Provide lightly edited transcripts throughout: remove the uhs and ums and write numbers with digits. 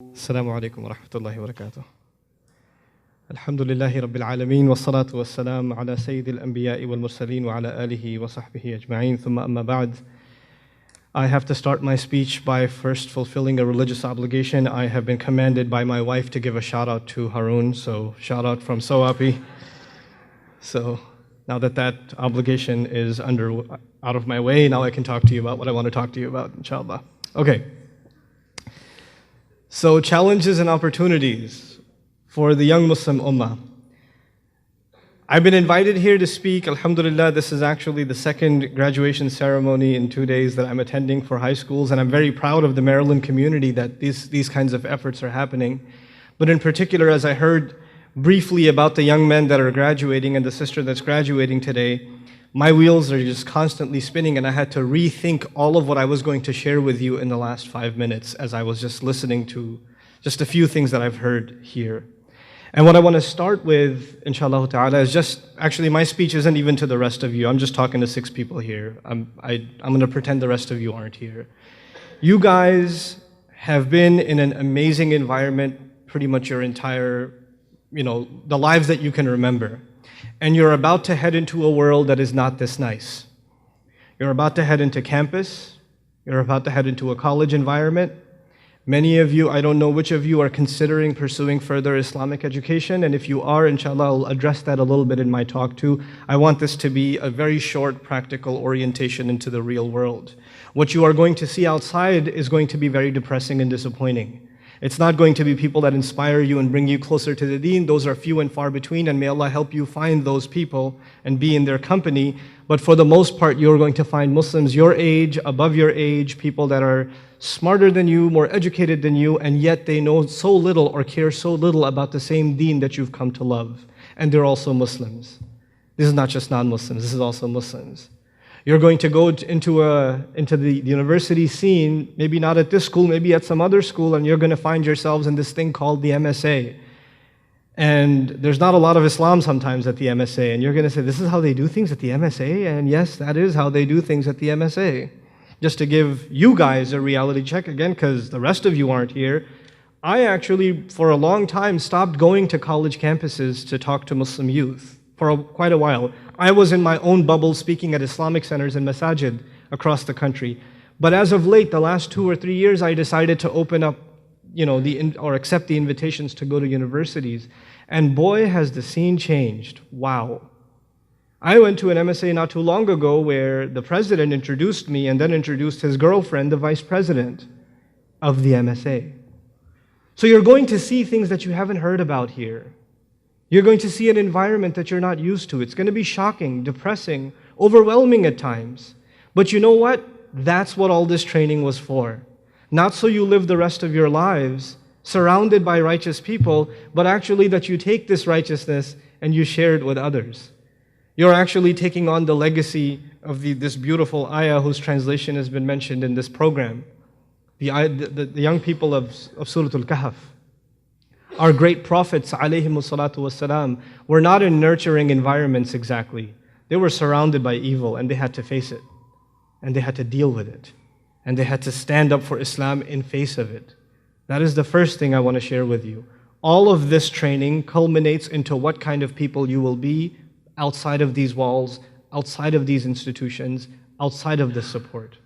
السلام عليكم ورحمة الله وبركاته. الحمد لله رب العالمين والصلاة والسلام على سيد الأنبياء والمرسلين وعلى آله وصحبه أجمعين ثم أما بعد. I have to start my speech by first fulfilling a religious obligation. I have been commanded by my wife to give a shout out to Harun, so shout out from Sawapi. So now that that obligation is out of my way, now I can talk to you about what I want to talk to you about, inshallah. Okay. So challenges and opportunities for the young Muslim Ummah. I've been invited here to speak. Alhamdulillah, this is actually the second graduation ceremony in 2 days that I'm attending for high schools, and I'm very proud of the Maryland community that these kinds of efforts are happening. But in particular, as I heard briefly about the young men that are graduating and the sister that's graduating today, my wheels are just constantly spinning, and I had to rethink all of what I was going to share with you in the last 5 minutes as I was just listening to just a few things that I've heard here. And what I want to start with, inshallah ta'ala, is actually my speech isn't even to the rest of you. I'm just talking to 6 people here. I'm going to pretend the rest of you aren't here. You guys have been in an amazing environment pretty much your entire, the lives that you can remember. And you're about to head into a world that is not this nice. You're about to head into campus. You're about to head into a college environment. Many of you, I don't know which of you, are considering pursuing further Islamic education. And if you are, inshallah, I'll address that a little bit in my talk too. I want this to be a very short, practical orientation into the real world. What you are going to see outside is going to be very depressing and disappointing. It's not going to be people that inspire you and bring you closer to the deen. Those are few and far between, and may Allah help you find those people and be in their company. But for the most part, you're going to find Muslims your age, above your age, people that are smarter than you, more educated than you, and yet they know so little or care so little about the same deen that you've come to love. And they're also Muslims. This is not just non-Muslims, this is also Muslims. You're going to go into the university scene, maybe not at this school, maybe at some other school, and you're going to find yourselves in this thing called the MSA. And there's not a lot of Islam sometimes at the MSA, and you're going to say, this is how they do things at the MSA? And yes, that is how they do things at the MSA. Just to give you guys a reality check again, because the rest of you aren't here, I actually, for a long time, stopped going to college campuses to talk to Muslim youth. For quite a while. I was in my own bubble speaking at Islamic centers and masajid across the country. But as of late, the last 2 or 3 years, I decided to open up, or accept the invitations to go to universities. And boy, has the scene changed. Wow. I went to an MSA not too long ago where the president introduced me and then introduced his girlfriend, the vice president of the MSA. So you're going to see things that you haven't heard about here. You're going to see an environment that you're not used to. It's going to be shocking, depressing, overwhelming at times. But you know what? That's what all this training was for. Not so you live the rest of your lives surrounded by righteous people, but actually that you take this righteousness and you share it with others. You're actually taking on the legacy of this beautiful ayah whose translation has been mentioned in this program. The young people of Surah Al-Kahf. Our great prophets, alayhimus salatu wassalam, were not in nurturing environments exactly. They were surrounded by evil and they had to face it. And they had to deal with it. And they had to stand up for Islam in face of it. That is the first thing I want to share with you. All of this training culminates into what kind of people you will be outside of these walls, outside of these institutions, outside of this support.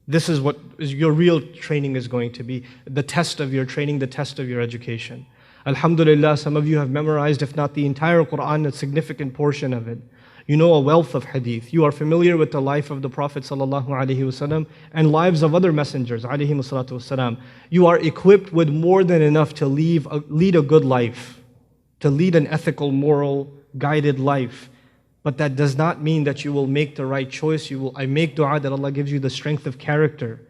This is what your real training is going to be. The test of your training, the test of your education. Alhamdulillah, some of you have memorized, if not the entire Quran, a significant portion of it. You know a wealth of hadith. You are familiar with the life of the Prophet ﷺ and lives of other messengers ﷺ. You are equipped with more than enough to lead a good life, to lead an ethical, moral, guided life. But that does not mean that you will make the right choice. I make dua that Allah gives you the strength of character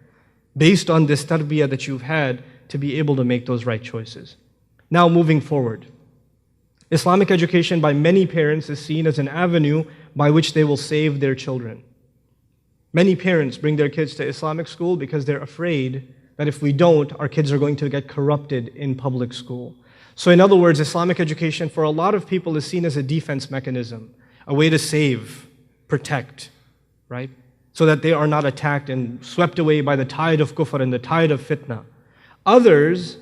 based on this tarbiyah that you've had to be able to make those right choices. Now moving forward, Islamic education by many parents is seen as an avenue by which they will save their children. Many parents bring their kids to Islamic school because they're afraid that if we don't, our kids are going to get corrupted in public school. So in other words, Islamic education for a lot of people is seen as a defense mechanism, a way to save, protect, right? So that they are not attacked and swept away by the tide of kufr and the tide of fitna. Others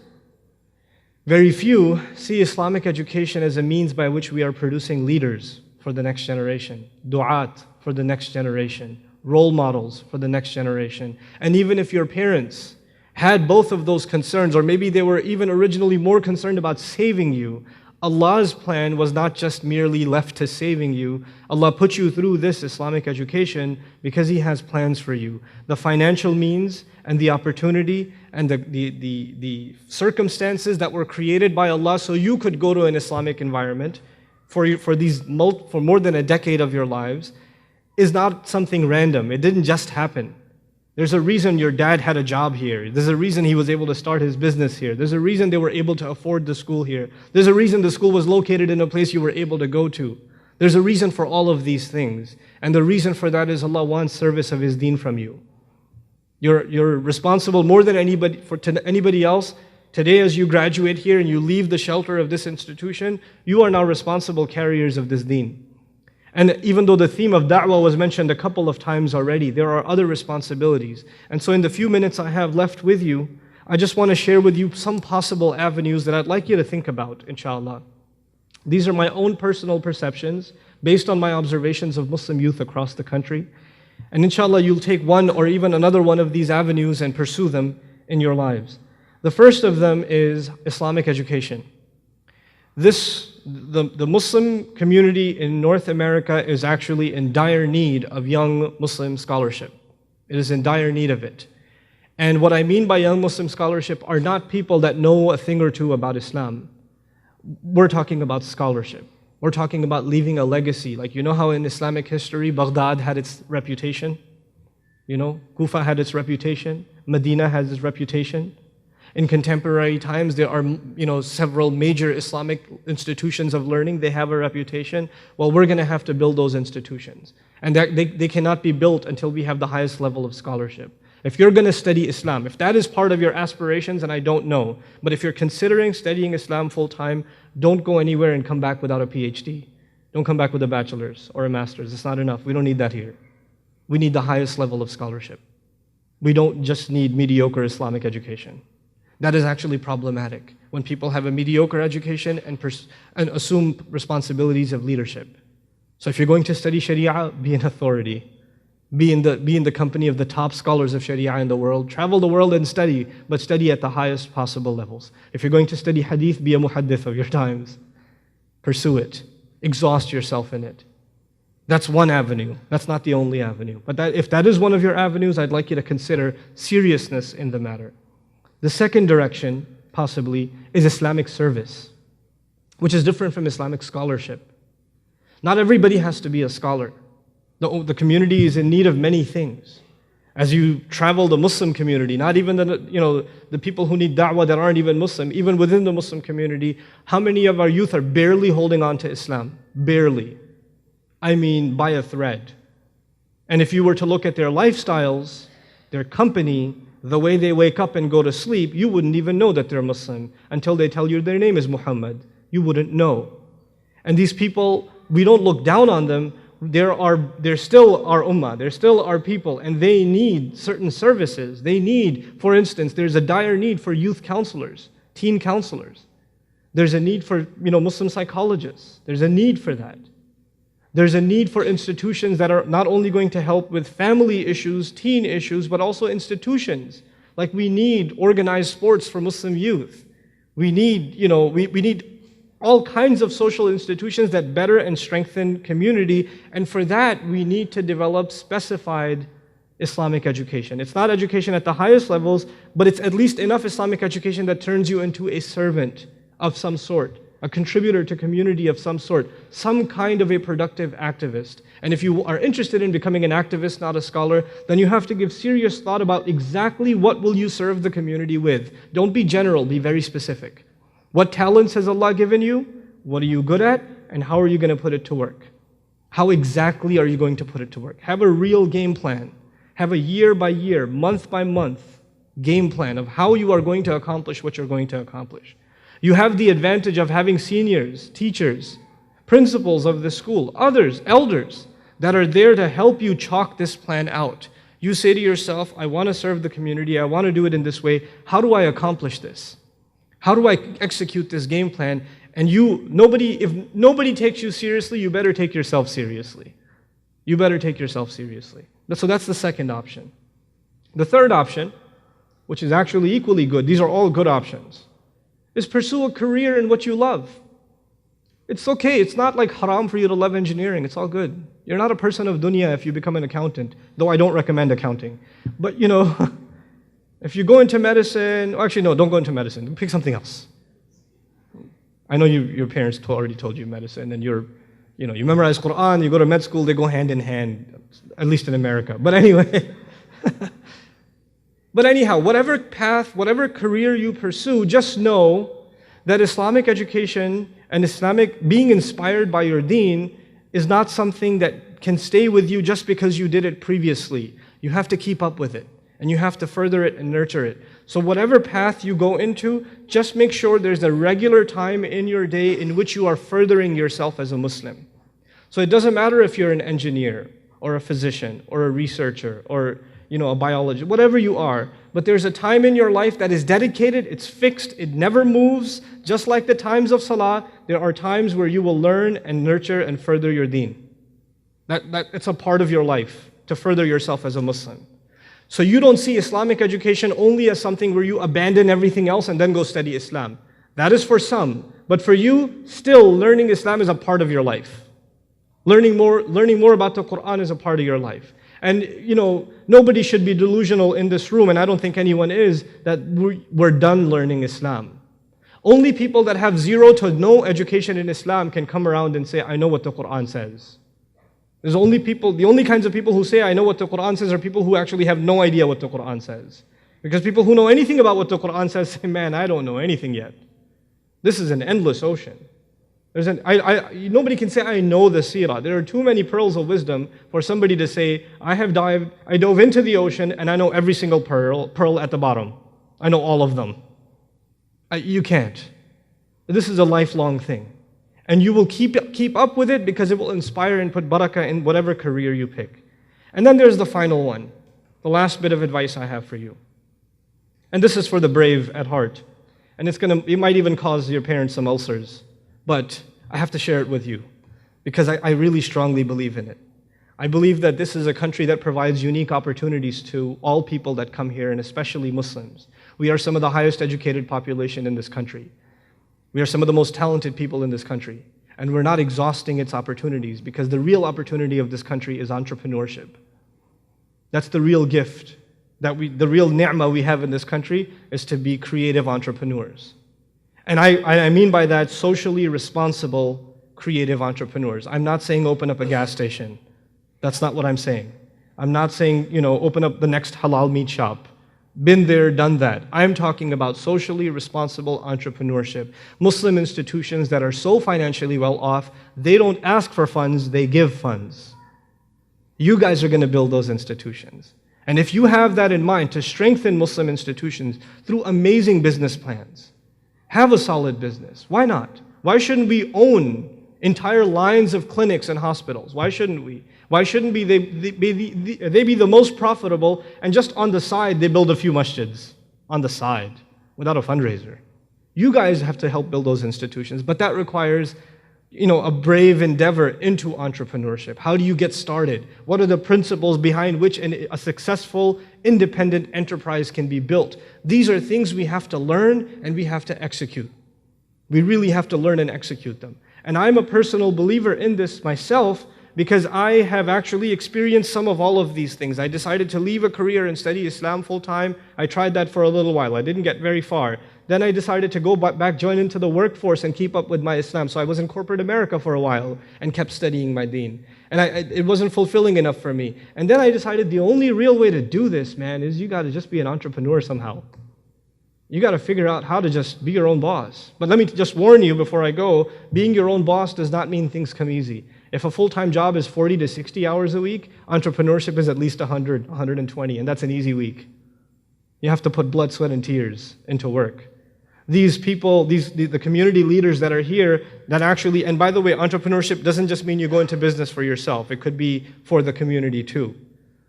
Very few see Islamic education as a means by which we are producing leaders for the next generation, du'at for the next generation, role models for the next generation. And even if your parents had both of those concerns, or maybe they were even originally more concerned about saving you, Allah's plan was not just merely left to saving you. Allah put you through this Islamic education because He has plans for you. The financial means and the opportunity and the circumstances that were created by Allah so you could go to an Islamic environment for more than a decade of your lives is not something random. It didn't just happen. There's a reason your dad had a job here. There's a reason he was able to start his business here. There's a reason they were able to afford the school here. There's a reason the school was located in a place you were able to go to. There's a reason for all of these things. And the reason for that is Allah wants service of His deen from you. You're responsible more than anybody else. Today as you graduate here and you leave the shelter of this institution, you are now responsible carriers of this deen. And even though the theme of da'wah was mentioned a couple of times already, there are other responsibilities. And so in the few minutes I have left with you, I just want to share with you some possible avenues that I'd like you to think about, inshallah. These are my own personal perceptions based on my observations of Muslim youth across the country. And inshallah, you'll take one or even another one of these avenues and pursue them in your lives. The first of them is Islamic education. The Muslim community in North America is actually in dire need of young Muslim scholarship. It is in dire need of it. And what I mean by young Muslim scholarship are not people that know a thing or two about Islam. We're talking about scholarship. We're talking about leaving a legacy. Like, you know how in Islamic history, Baghdad had its reputation? You know, Kufa had its reputation. Medina has its reputation. In contemporary times, there are several major Islamic institutions of learning. They have a reputation. Well, we're going to have to build those institutions. And they cannot be built until we have the highest level of scholarship. If you're going to study Islam, if that is part of your aspirations, and I don't know, but if you're considering studying Islam full-time, don't go anywhere and come back without a PhD. Don't come back with a bachelor's or a master's. It's not enough. We don't need that here. We need the highest level of scholarship. We don't just need mediocre Islamic education. That is actually problematic when people have a mediocre education and assume responsibilities of leadership. So if you're going to study Sharia, be an authority. Be in the company of the top scholars of Sharia in the world. Travel the world and study, but study at the highest possible levels. If you're going to study hadith, be a muhaddith of your times. Pursue it. Exhaust yourself in it. That's one avenue. That's not the only avenue. But if that is one of your avenues, I'd like you to consider seriousness in the matter. The second direction, possibly, is Islamic service, which is different from Islamic scholarship. Not everybody has to be a scholar. The community is in need of many things. As you travel the Muslim community, not even the people who need da'wah that aren't even Muslim, even within the Muslim community, how many of our youth are barely holding on to Islam? Barely. I mean, by a thread. And if you were to look at their lifestyles, their company, the way they wake up and go to sleep, you wouldn't even know that they're Muslim until they tell you their name is Muhammad. You wouldn't know. And these people, we don't look down on them. They're still our ummah. They're still our people, and they need certain services. They need, for instance, there's a dire need for youth counselors, teen counselors. There's a need for Muslim psychologists. There's a need for that. There's a need for institutions that are not only going to help with family issues, teen issues, but also institutions. Like we need organized sports for Muslim youth. We need, we need all kinds of social institutions that better and strengthen community. And for that, we need to develop specified Islamic education. It's not education at the highest levels, but it's at least enough Islamic education that turns you into a servant of some sort, a contributor to community of some sort, some kind of a productive activist. And if you are interested in becoming an activist, not a scholar, then you have to give serious thought about exactly what will you serve the community with. Don't be general, be very specific. What talents has Allah given you? What are you good at? And how are you going to put it to work? How exactly are you going to put it to work? Have a real game plan. Have a year by year, month by month game plan of how you are going to accomplish what you're going to accomplish. You have the advantage of having seniors, teachers, principals of the school, others, elders, that are there to help you chalk this plan out. You say to yourself, I want to serve the community, I want to do it in this way. How do I accomplish this? How do I execute this game plan? And if nobody takes you seriously, you better take yourself seriously. You better take yourself seriously. So that's the second option. The third option, which is actually equally good, these are all good options, is pursue a career in what you love. It's okay. It's not like haram for you to love engineering. It's all good. You're not a person of dunya if you become an accountant, though I don't recommend accounting. But if you go into medicine, actually no, don't go into medicine. Pick something else. I know your parents already told you medicine, and you memorize Quran, you go to med school, they go hand in hand, at least in America. But anyway, anyhow, whatever path, whatever career you pursue, just know that Islamic education and being inspired by your deen is not something that can stay with you just because you did it previously. You have to keep up with it, and you have to further it and nurture it. So whatever path you go into, just make sure there's a regular time in your day in which you are furthering yourself as a Muslim. So it doesn't matter if you're an engineer or a physician or a researcher or a biologist, whatever you are, but there's a time in your life that is dedicated, it's fixed, it never moves. Just like the times of salah, there are times where you will learn and nurture and further your deen. It's a part of your life to further yourself as a Muslim. So you don't see Islamic education only as something where you abandon everything else and then go study Islam. That is for some. But for you, still learning Islam is a part of your life. Learning more about the Quran is a part of your life. And nobody should be delusional in this room, and I don't think anyone is, that we're done learning Islam. Only people that have zero to no education in Islam can come around and say, I know what the Quran says. The only kinds of people who say, I know what the Quran says, are people who actually have no idea what the Quran says. Because people who know anything about what the Quran says say, man, I don't know anything yet. This is an endless ocean. Nobody can say, I know the seerah. There are too many pearls of wisdom for somebody to say, I dove into the ocean and I know every single pearl at the bottom. I know all of them. You can't. This is a lifelong thing. And you will keep up with it because it will inspire and put barakah in whatever career you pick. And then there's the final one, the last bit of advice I have for you. And this is for the brave at heart. And it might even cause your parents some ulcers. But I have to share it with you because I really strongly believe in it. I believe that this is a country that provides unique opportunities to all people that come here, and especially Muslims. We are some of the highest educated population in this country. We are some of the most talented people in this country. And we're not exhausting its opportunities because the real opportunity of this country is entrepreneurship. That's the real gift. The real ni'mah we have in this country is to be creative entrepreneurs. And I mean by that socially responsible, creative entrepreneurs. I'm not saying open up a gas station. That's not what I'm saying. I'm not saying, open up the next halal meat shop. Been there, done that. I'm talking about socially responsible entrepreneurship. Muslim institutions that are so financially well off, they don't ask for funds, they give funds. You guys are going to build those institutions. And if you have that in mind, to strengthen Muslim institutions through amazing business plans, have a solid business. Why not? Why shouldn't we own entire lines of clinics and hospitals? Why shouldn't we? Why shouldn't they be the most profitable, and just on the side they build a few masjids on the side without a fundraiser? You guys have to help build those institutions, but that requires a brave endeavor into entrepreneurship. How do you get started? What are the principles behind which a successful, independent enterprise can be built? These are things we have to learn and we have to execute. We really have to learn and execute them. And I'm a personal believer in this myself because I have actually experienced some of all of these things. I decided to leave a career and study Islam full time. I tried that for a little while. I didn't get very far. Then I decided to go back, join into the workforce and keep up with my Islam. So I was in corporate America for a while and kept studying my deen. And it wasn't fulfilling enough for me. And then I decided the only real way to do this, man, is you got to just be an entrepreneur somehow. You got to figure out how to just be your own boss. But let me just warn you before I go, being your own boss does not mean things come easy. If a full-time job is 40 to 60 hours a week, entrepreneurship is at least 100, 120, and that's an easy week. You have to put blood, sweat, and tears into work. These people, the community leaders that are here, that actually, and by the way, entrepreneurship doesn't just mean you go into business for yourself. It could be for the community too.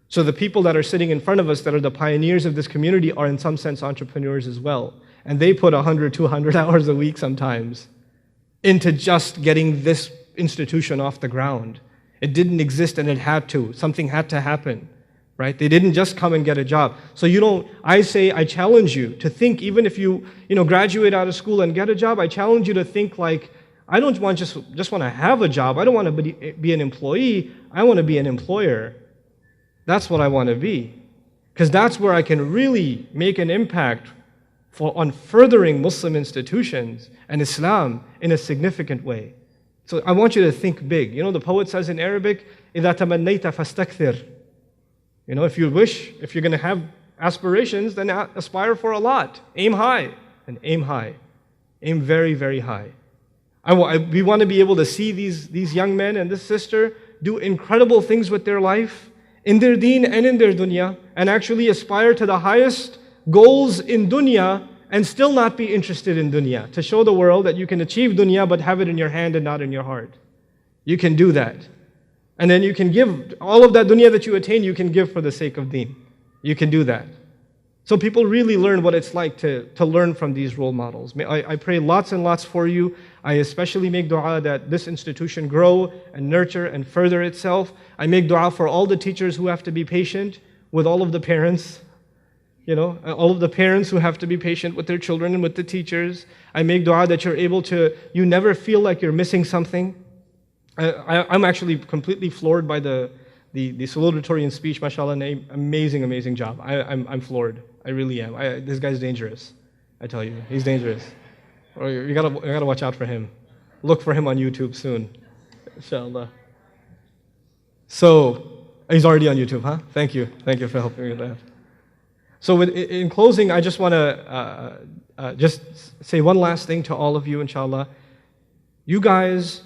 So the people that are sitting in front of us that are the pioneers of this community are in some sense entrepreneurs as well. And they put 100, 200 hours a week sometimes into just getting this institution off the ground. It didn't exist and it had to. Something had to happen, right? They didn't just come and get a job. So I challenge you to think, even if you graduate out of school and get a job, I challenge you to think like, I don't want just want to have a job. I don't want to be an employee. I want to be an employer. That's what I want to be. Because that's where I can really make an impact on furthering Muslim institutions and Islam in a significant way. So I want you to think big. The poet says in Arabic, إِذَا تَمَنَّيْتَ فَاسْتَكْثِرْ. If you wish, if you're going to have aspirations, then aspire for a lot. Aim high, and aim high. Aim very, very high. We want to be able to see these young men and this sister do incredible things with their life, in their deen and in their dunya, and actually aspire to the highest goals in dunya and still not be interested in dunya, to show the world that you can achieve dunya but have it in your hand and not in your heart. You can do that. And then you can give all of that dunya that you attain, you can give for the sake of deen. You can do that. So people really learn what it's like to learn from these role models. I pray lots and lots for you. I especially make dua that this institution grow and nurture and further itself. I make dua for all the teachers who have to be patient with all of the parents. All of the parents who have to be patient with their children and with the teachers. I make dua that you never feel like you're missing something. I'm actually completely floored by the salutatorian speech, mashallah, amazing, amazing job. I'm floored. I really am. This guy's dangerous. I tell you, he's dangerous. You gotta watch out for him. Look for him on YouTube soon, inshallah. So, he's already on YouTube, huh? Thank you for helping me with that. So in closing, I just want to just say one last thing to all of you, inshallah. You guys,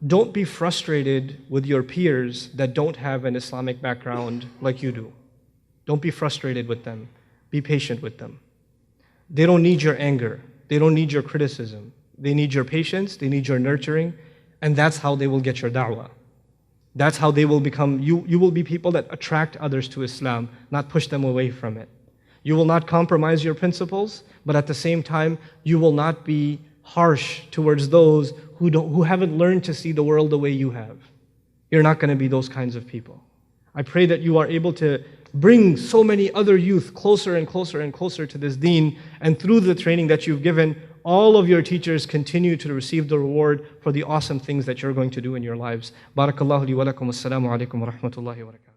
don't be frustrated with your peers that don't have an Islamic background like you do. Don't be frustrated with them. Be patient with them. They don't need your anger. They don't need your criticism. They need your patience. They need your nurturing. And that's how they will get your da'wah. That's how they will become, you will be people that attract others to Islam, not push them away from it. You will not compromise your principles, but at the same time, you will not be harsh towards those who haven't learned to see the world the way you have. You're not going to be those kinds of people. I pray that you are able to bring so many other youth closer and closer and closer to this deen, and through the training that you've given, all of your teachers continue to receive the reward for the awesome things that you're going to do in your lives. Barakallahu li wa lakum. Assalamu alaikum wa rahmatullahi wa barakatuh.